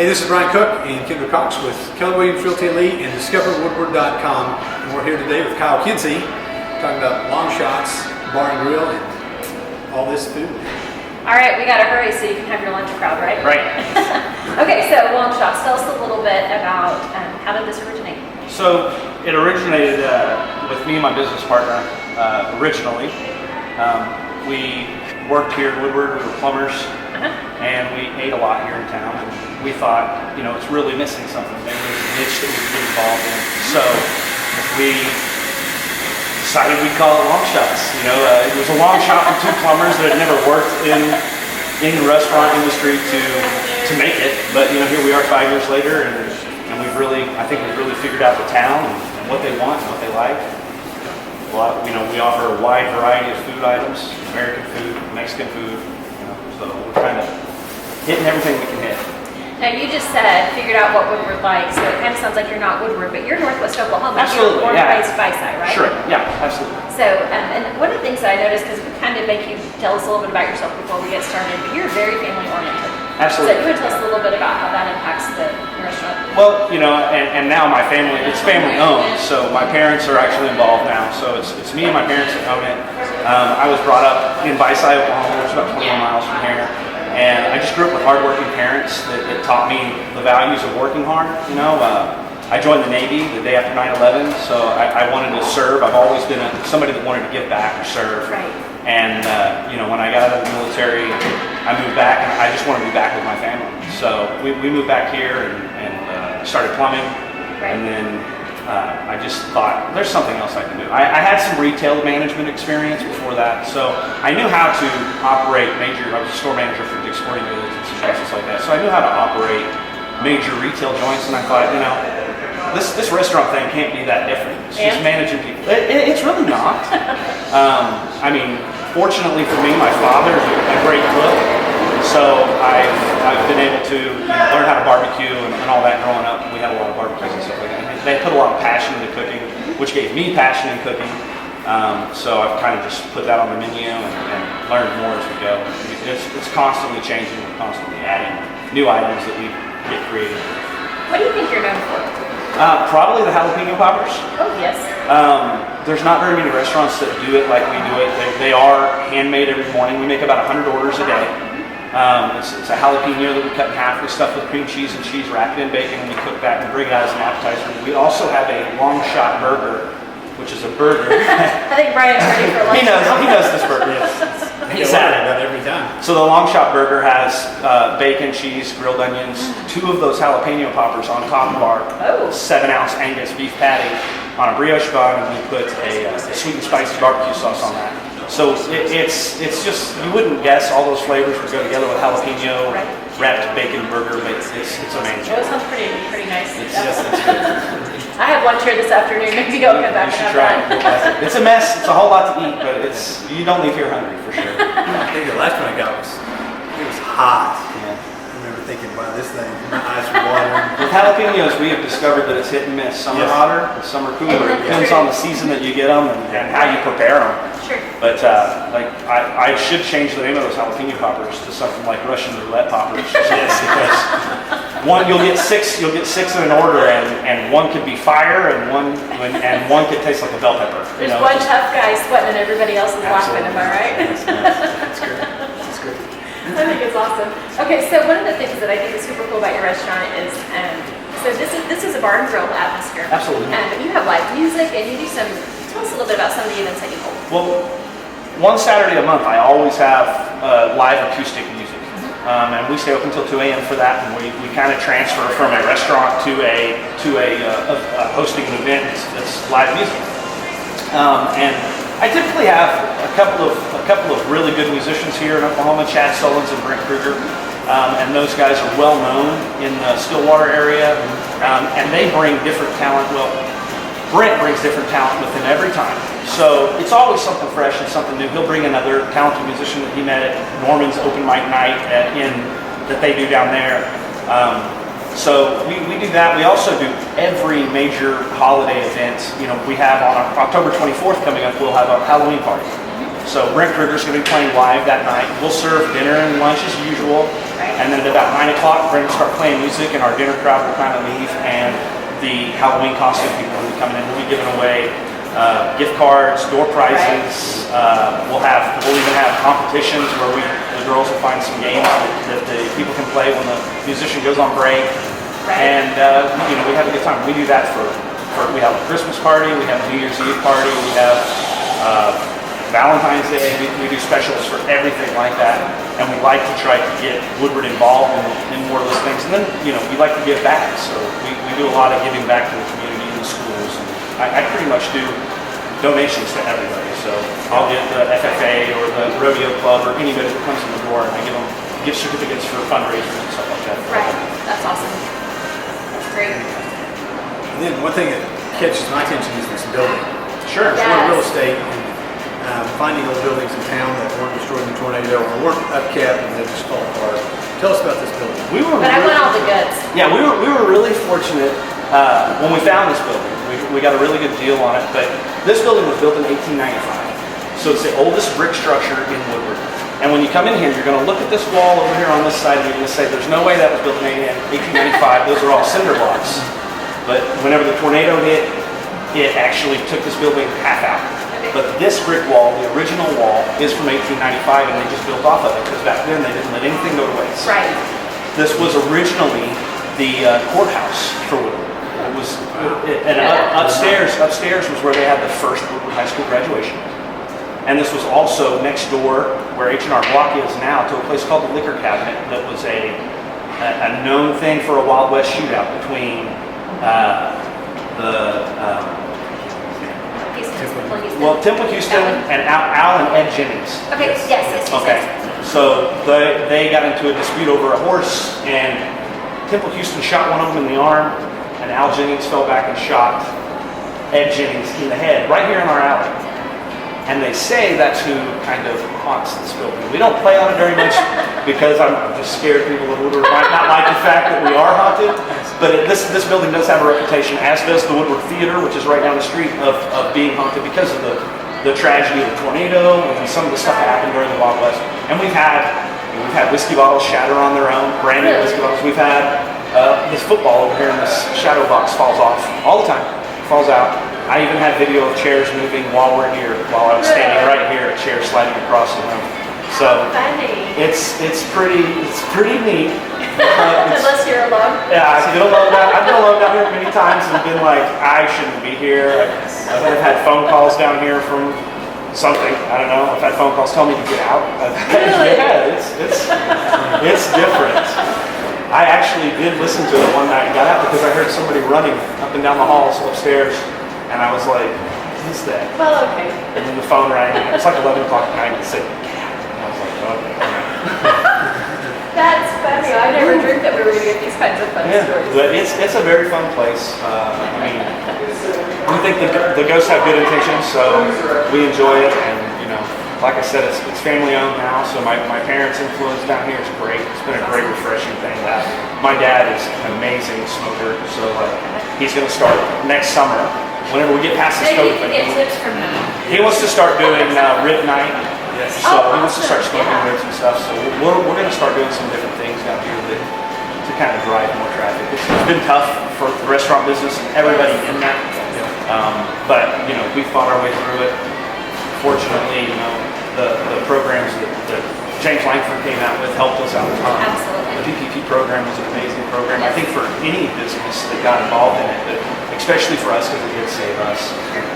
Hey, this is Brian Cook and Kendra Cox with Keller Williams Realty Elite and DiscoverWoodward.com. And we're here today with Kyle Kinsey talking about Longshots Bar and Grill and all this food. All right, we got to hurry so you can have your lunch crowd, right? Right. Okay, so Longshots, tell us a little bit about how did this originate? So it originated with me and my business partner originally. We worked here at Woodard, we were plumbers, and we ate a lot here in town. And we thought, you know, it's really missing something. Maybe there's a niche that we could get involved in. So we decided we'd call it Longshots. You know, it was a long shot for two plumbers that had never worked in the restaurant industry to make it. But you know, here we are 5 years later, and I think we've really figured out the town and what they want and what they like. We offer a wide variety of food items: American food, Mexican food. You know, so we're kind of hitting everything we can hit. Now you just said figured out what Woodward likes, so it kind of sounds like you're not Woodward, but you're Northwest Oklahoma. Absolutely, you're born yeah. and raised Byside, right? Sure, yeah, absolutely. So, and one of the things that I noticed, because we kind of make you tell us a little bit about yourself before we get started, but you're very family oriented. Absolutely. So you would tell us a little bit about how that impacts the restaurant. Well, you know, and now my family, it's family owned, so my parents are actually involved now. So it's me and my parents that own it. I was brought up in Byside, Oklahoma, which is about 21 miles from here. And I just grew up with hardworking parents that taught me the values of working hard. You know, I joined the Navy the day after 9/11, so I wanted to serve. I've always been somebody that wanted to give back or serve. Right. And you know, when I got out of the military, I moved back, and I just wanted to be back with my family. So we moved back here and started plumbing, Right. and then I just thought there's something else I can do. I had some retail management experience before that, so I knew how to operate major. I was a store manager for Dick's Sporting Goods and some places like that, so I knew how to operate major retail joints. And I thought, you know, this restaurant thing can't be that different. It's just managing people. It's really not. I mean, fortunately for me, my father is a great cook, so I've been able to learn how to barbecue and all that growing up. We had a lot of barbecues and stuff like that. They put a lot of passion into cooking, which gave me passion in cooking. So I've kind of just put that on the menu and learned more as we go. It's constantly changing, we're constantly adding new items that we get creative with. What do you think you're known for? Probably the jalapeno poppers. Oh, yes. There's not very many restaurants that do it like we do it. They are handmade every morning. We make about 100 orders a day. It's a jalapeno that we cut in half. We stuff with cream cheese and cheese, wrap it in bacon, and we cook that and bring it out as an appetizer. We also have a long shot burger, which is a burger. I think Brian's ready for lunch. He knows this burger. He's had it every time. So the long shot burger has bacon, cheese, grilled onions, 2 of those jalapeno poppers on top of our 7-ounce Angus beef patty on a brioche bun, and we put a sweet and spicy barbecue sauce on that. So it's just, you wouldn't guess all those flavors would go together with jalapeno wrapped bacon burger, but it's amazing. It sounds pretty nice. It's good. I have lunch here this afternoon. Maybe go come back You and should have try that. it. It's a mess. It's a whole lot to eat, but you don't leave here hungry for sure. I think the last one I got was hot. Yeah. I remember thinking, wow, this thing, my eyes were watering. With jalapenos, we have discovered that it's hit and miss. Some are hotter, and some are cooler. It depends on the season that you get them and how you prepare them. Sure. But I should change the name of those jalapeno poppers to something like Russian roulette poppers. Because you'll get six in an order, and one could be fire, and one could taste like a bell pepper. There's one tough guy sweating, and everybody else is laughing. Am I right? That's great. That's great. I think it's awesome. Okay, so one of the things that I think is super cool about your restaurant is, so this is a bar and grill atmosphere. Absolutely. But you have live music, and you do some. Tell us a little bit about some of the events that you hold. Well, one Saturday a month, I always have live acoustic music, and we stay open until 2 a.m. for that. And we kind of transfer from a restaurant to a hosting an event that's live music. And I typically have a couple of really good musicians here in Oklahoma, Chad Solons and Brent Kruger, and those guys are well known in the Stillwater area, and they bring different talent. Well, Brent brings different talent with him every time, so it's always something fresh and something new. He'll bring another talented musician that he met at Norman's open mic night that they do down there. So we do that. We also do every major holiday event. You know, we have on October 24th coming up, we'll have a Halloween party. So Brent Kruger's going to be playing live that night. We'll serve dinner and lunch as usual, Right. And then at about 9 o'clock, we're going to start playing music, and our dinner crowd will kind of leave, and the Halloween costume people will be coming in. We'll be giving away gift cards, door prizes. We'll even have competitions where the girls will find some games that the people can play when the musician goes on break. Right. And we have a good time. We do that for we have a Christmas party, we have a New Year's Eve party, we have Valentine's Day. We do specials for everything like that, and we like to try to get Woodward involved in more of those things. And then we like to give back, so we do a lot of giving back to the community and the schools. And I pretty much do donations to everybody. So I'll get the FFA or the rodeo club or anybody that comes in the door, and I give them gift certificates for fundraisers and stuff like that. Right. That's awesome. That's great. And then one thing that catches my attention is this building. Sure. Yeah. We're real estate and finding old buildings in town that weren't destroyed in the tornado or weren't upkept and they just fall apart. Tell us about this building. But I want all the goods. Yeah, we were really fortunate when we found this building. We got a really good deal on it, but this building was built in 1895. So it's the oldest brick structure in Woodward. And when you come in here, you're going to look at this wall over here on this side, and you're going to say, there's no way that was built in 1895. Those are all cinder blocks. But whenever the tornado hit, it actually took this building half out. But this brick wall, the original wall, is from 1895, and they just built off of it, because back then they didn't let anything go to waste. Right. This was originally the courthouse for Woodward. It was, upstairs was where they had the first Woodward High School graduation. And this was also next door, where H&R Block is now, to a place called the Liquor Cabinet that was a known thing for a Wild West shootout between Temple Houston and Al and Ed Jennings. Okay, yes. Okay, so they got into a dispute over a horse, and Temple Houston shot one of them in the arm, and Al Jennings fell back and shot Ed Jennings in the head, right here in our alley. And they say that's who kind of haunts this building. We don't play on it very much because I'm just scared people in Woodward might not like the fact that we are haunted. But this building does have a reputation, as does the Woodward Theater, which is right down the street, of being haunted because of the tragedy of the tornado and some of the stuff that happened during the Wild West. And we've had whiskey bottles shatter on their own, brand new whiskey bottles. We've had this football over here in this shadow box falls off all the time, falls out. I even had video of chairs moving while we're here, while I was standing right here, a chair sliding across the room. So it's pretty neat. Unless you're alone. Yeah, I've been alone down here many times and been like, I shouldn't be here. I've had phone calls down here from something, I don't know. I've had phone calls telling me to get out. Really? Yeah, it's different. I actually did listen to it one night and got out because I heard somebody running up and down the halls upstairs. And I was like, who's that? Well, okay. And then the phone rang. And it was like 11 o'clock at night and it said, and I was like, okay. That's funny. I never dreamed that we were going to get these kinds of fun stories. But it's a very fun place. I mean, we think the ghosts have good intentions, so we enjoy it. And, like I said, it's family owned now, so my parents' influence down here is great. It's been a great, refreshing thing. My dad is an amazing smoker, so he's going to start next summer. Whenever we get past this Maybe COVID you can thing, get tips from him. he wants to start doing rib night. So he wants to start smoking Yeah. ribs and stuff. So we're going to start doing some different things down here to kind of drive more traffic. It's been tough for the restaurant business and everybody in that. But we fought our way through it. Fortunately, the programs that James Langford came out with helped us out a ton. Absolutely. The PPP program was an amazing program. I think for any business that got involved in it, but especially for us because it did save us.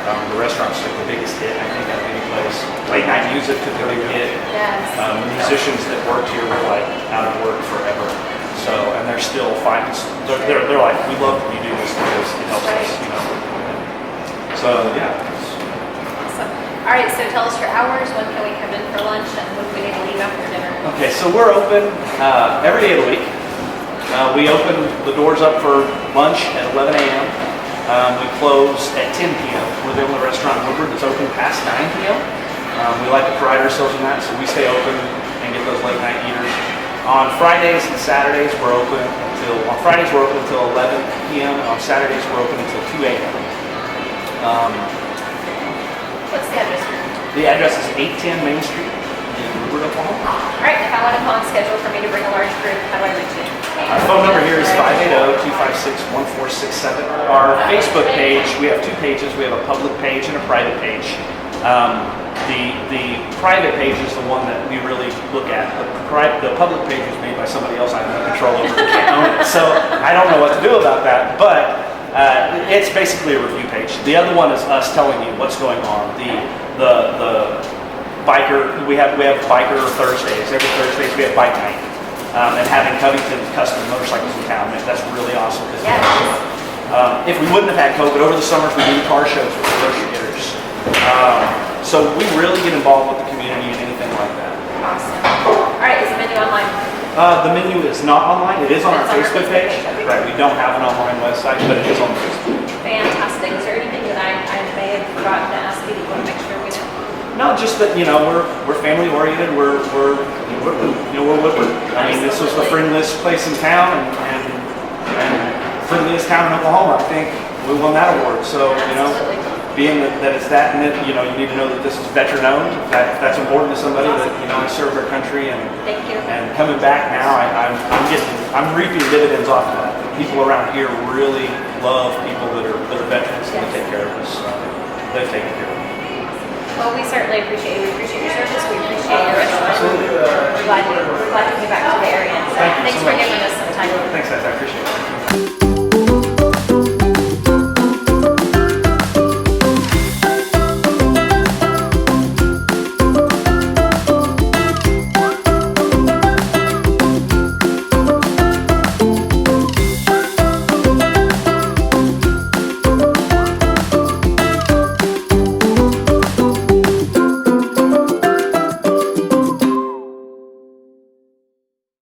The restaurants took the biggest hit, I think, out of any place. Late night music took a big hit. Yes. The musicians that worked here were like out of work forever. So, and they're still finding. They're like, we love that you do this because it helps us. So yeah. Awesome. All right. So tell us your hours. When can we come in for lunch, and when do we need to leave after dinner? Okay, so we're open every day of the week. We open the doors up for lunch at 11 a.m. We close at 10 p.m. We're the only restaurant in Woodward that's open past 9 p.m. We like to pride ourselves in that, so we stay open and get those late night eaters. On Fridays and Saturdays, we're open until 11 p.m. And on Saturdays, we're open until 2 a.m. What's the address? The address is 810 Main Street, in Woodard, Oklahoma. All right, if I want to call and schedule for me to bring a large group, how do I reach you? Our phone number here is 580-256-1467. Our Facebook page, we have 2 pages. We have a public page and a private page. The private page is the one that we really look at. The public page is made by somebody else I have no control over and can't own it. So I don't know what to do about that, but it's basically a review page. The other one is us telling you what's going on. The biker, we have biker Thursdays. Every Thursdays we have bike night. And having Covington custom motorcycles in town, that's really awesome. If we wouldn't have had COVID, over the summers we do car shows with the grocery getters. So we really get involved with the community and anything like that. Awesome. All right, is the menu online? The menu is not online. It is on our It's on our Facebook Facebook page. page, okay. Right, we don't have an online website, but it is on the Facebook page. Fantastic. Is there anything that I may have forgotten to ask you that you want to make sure we know? No, just that we're family oriented. We're Woodward. I mean, this was the friendliest place in town and friendliest town in Oklahoma. I think we won that award. So Absolutely. being that it's that, and you need to know that this is veteran owned. That's important to somebody that I served our country and Thank you. and coming back now, I'm reaping dividends off of that. People around here really love people that are veterans and they take care of us. They've taken care of us. Well, we certainly appreciate you. We appreciate your service. We appreciate your restaurant. Absolutely. We're glad to be back to the area. So Thank you thanks so for much. giving us some time. Thanks, guys. I appreciate it.